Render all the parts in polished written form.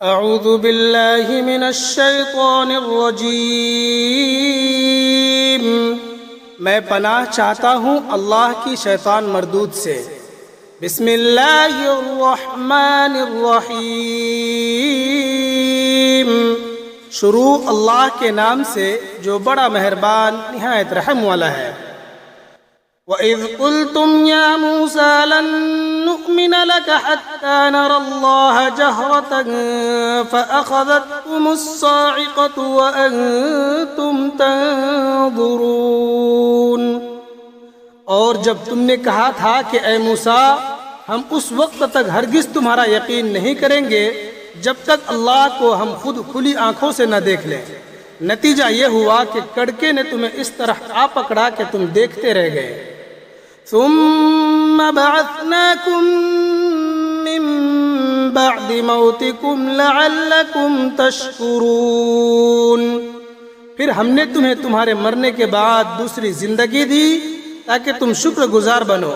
اعوذ باللہ من الشیطان الرجیم، میں پناہ چاہتا ہوں اللہ کی شیطان مردود سے۔ بسم اللہ الرحمن الرحیم، شروع اللہ کے نام سے جو بڑا مہربان نہایت رحم والا ہے۔ وَإِذْ قُلْتُمْ يَا مُوسَى لَن نُّؤْمِنَ لَكَ حَتَّى نَرَى اللَّهَ جَهْرَةً فَأَخَذَتْكُمُ الصَّاعِقَةُ وَأَنتُمْ تَنظُرُونَ۔ اور جب تم نے کہا تھا کہ اے موسیٰ، ہم اس وقت تک ہرگز تمہارا یقین نہیں کریں گے جب تک اللہ کو ہم خود کھلی آنکھوں سے نہ دیکھ لیں۔ نتیجہ یہ ہوا کہ کڑکے نے تمہیں اس طرح آ پکڑا کہ تم دیکھتے رہ گئے۔ ثم بعثناكم من بعد موتكم لعلكم تشكرون، پھر ہم نے تمہیں تمہارے مرنے کے بعد دوسری زندگی دی تاکہ تم شکر گزار بنو۔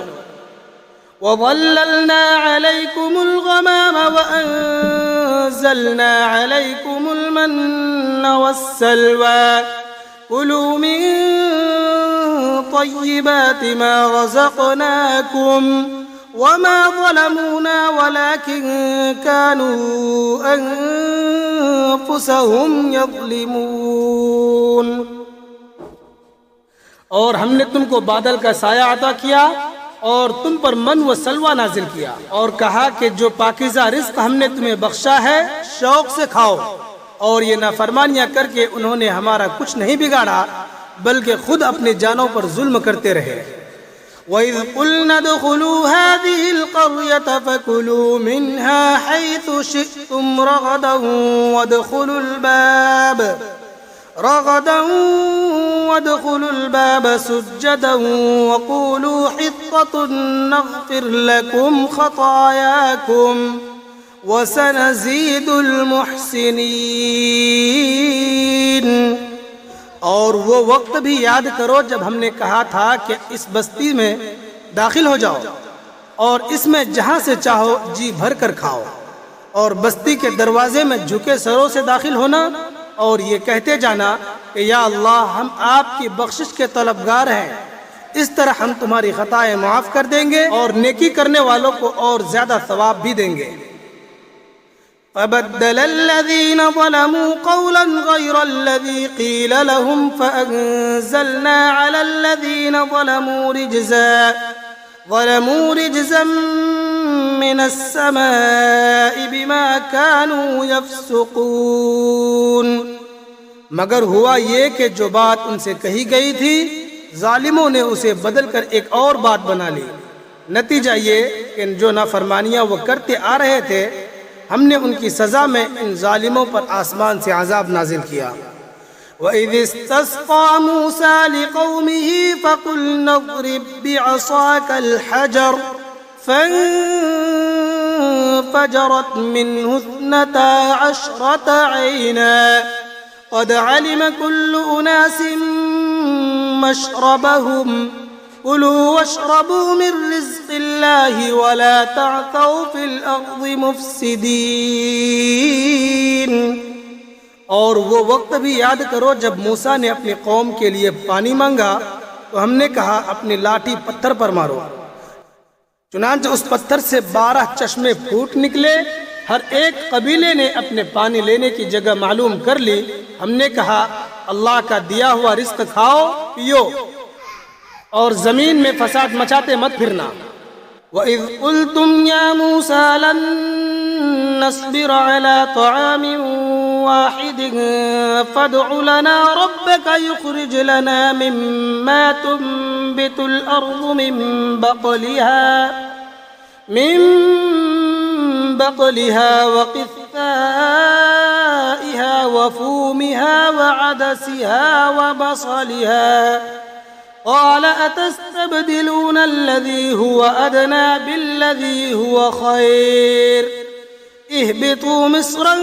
وَظَلَّلْنَا عَلَيْكُمُ الْغَمَامَ وَأَنزَلْنَا عَلَيْكُمُ الْمَنَّ وَالسَّلْوَىٰ كُلُوا مِن طَيِّبَاتِ مَا رَزَقْنَاكُمْ وَمَا ظَلَمُونَا وَلَكِن كَانُوا أَنفُسَهُمْ يَظْلِمُونَ۔ اور ہم نے تم کو بادل کا سایہ عطا کیا اور تم پر من و سلوہ نازل کیا، اور کہا کہ جو پاکیزہ رزق ہم نے تمہیں بخشا ہے شوق سے کھاؤ، اور یہ نافرمانیاں کر کے انہوں نے ہمارا کچھ نہیں بگاڑا بلکہ خود اپنے جانوں پر ظلم کرتے رہے۔ وَإِذْ قُلْنَا ادْخُلُوا هَٰذِهِ الْقَرْيَةَ فَكُلُوا مِنْهَا حَيْثُ شِئْتُمْ رَغَدًا وَادْخُلُوا الْبَابَ سُجَّدًا وَقُولُوا حِطَّةٌ نَغْفِرْ لَكُمْ خَطَايَاكُمْ وَسَنَزِيدُ الْمُحْسِنِينَ۔ اور وہ وقت بھی یاد کرو جب ہم نے کہا تھا کہ اس بستی میں داخل ہو جاؤ اور اس میں جہاں سے چاہو جی بھر کر کھاؤ، اور بستی کے دروازے میں جھکے سروں سے داخل ہونا اور یہ کہتے جانا کہ یا اللہ ہم آپ کی بخشش کے طلبگار ہیں، اس طرح ہم تمہاری خطائیں معاف کر دیں گے اور نیکی کرنے والوں کو اور زیادہ ثواب بھی دیں گے۔ فَبَدَّلَ الَّذِينَ ظَلَمُوا قَوْلًا غَيْرَ الَّذِي قِيلَ لَهُمْ فَأَنزَلْنَا عَلَى الَّذِينَ ظَلَمُوا رِجْزًا مِّنَ السَّمَاءِ بِمَا كَانُوا يَفْسُقُونَ۔ مگر ہوا یہ کہ جو بات ان سے کہی گئی تھی ظالموں نے اسے بدل کر ایک اور بات بنا لی۔ نتیجہ یہ کہ جو نافرمانیاں وہ کرتے آ رہے تھے ہم نے ان کی سزا میں ان ظالموں پر آسمان سے عذاب نازل کیا۔ وَإِذِ اسْتَسْقَىٰ مُوسَىٰ لِقَوْمِهِ فَقُلْنَا اضْرِب بِّعَصَاكَ الْحَجَرَ فَانفَجَرَتْ مِنْهُ 12 عَيْنًا قَدْ عَلِمَ كُلُّ أُنَاسٍ مَّشْرَبَهُمْ كُلُوا وَاشْرَبُوا مِن رِّزْقِ اللَّهِ وَلَا تَعْثَوْا فِي الْأَرْضِ مُفْسِدِينَ۔ اور وہ وقت بھی یاد کرو جب موسیٰ نے اپنی قوم کے لیے پانی مانگا تو ہم نے کہا اپنی لاٹھی پتھر پر مارو، چنانچہ اس پتھر سے 12 چشمے پھوٹ نکلے، ہر ایک قبیلے نے اپنے پانی لینے کی جگہ معلوم کر لی۔ ہم نے کہا اللہ کا دیا ہوا رزق کھاؤ پیو اور زمین میں فساد مچاتے مت پھرنا۔ وَإِذْ قُلْتُمْ يَا مُوسَىٰ لَن نَّصْبِرَ عَلَىٰ طَعَامٍ وَاحِدٍ فَادْعُ لَنَا رَبَّكَ يُخْرِجْ لَنَا مِمَّا تُنبِتُ الْأَرْضُ مِن بَقْلِهَا وَقِثَّائِهَا وَفُومِهَا وَعَدَسِهَا وَبَصَلِهَا قَالَ أَتَسْتَبْدِلُونَ الَّذِي هُوَ أَدْنَىٰ بِالَّذِي هُوَ خَيْرٌ اهْبِطُوا مِصْرًا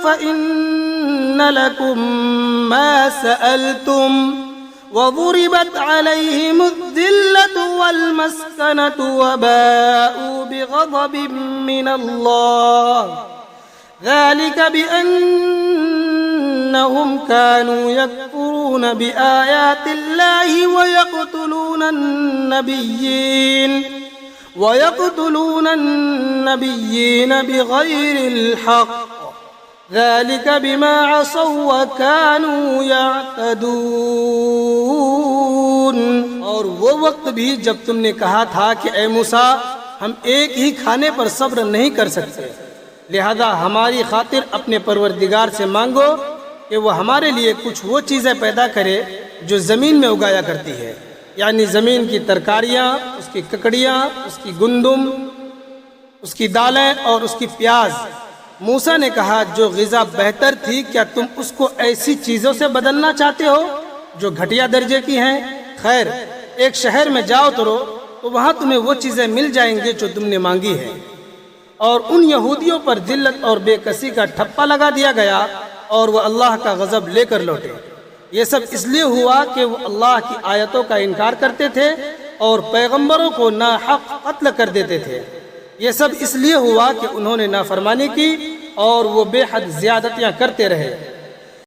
فَإِنَّ لَكُم مَّا سَأَلْتُمْ وَضُرِبَتْ عَلَيْهِمُ الذِّلَّةُ وَالْمَسْكَنَةُ وَبَاءُوا بِغَضَبٍ مِّنَ اللَّهِ ذلك بأنهم كانوا يكفرون بآيات الله ويقتلون النبيين بغير الحق ذلك بما عصوا وكانوا يعتدون۔ اور وہ وقت بھی جب تم نے کہا تھا کہ اے موسیٰ ہم ایک ہی کھانے پر صبر نہیں کر سکتے، لہذا ہماری خاطر اپنے پروردگار سے مانگو کہ وہ ہمارے لیے کچھ وہ چیزیں پیدا کرے جو زمین میں اگایا کرتی ہے، یعنی زمین کی ترکاریاں، اس کی ککڑیاں، اس کی گندم، اس کی دالیں اور اس کی پیاز۔ موسیٰ نے کہا جو غذا بہتر تھی کیا تم اس کو ایسی چیزوں سے بدلنا چاہتے ہو جو گھٹیا درجے کی ہیں؟ خیر، ایک شہر میں جاؤ تو وہاں تمہیں وہ چیزیں مل جائیں گے جو تم نے مانگی ہیں۔ اور ان یہودیوں پر ذلت اور بے کسی کا ٹھپا لگا دیا گیا اور وہ اللہ کا غضب لے کر لوٹے۔ یہ سب اس لیے ہوا کہ وہ اللہ کی آیتوں کا انکار کرتے تھے اور پیغمبروں کو ناحق قتل کر دیتے تھے۔ یہ سب اس لیے ہوا کہ انہوں نے نافرمانی کی اور وہ بے حد زیادتیاں کرتے رہے۔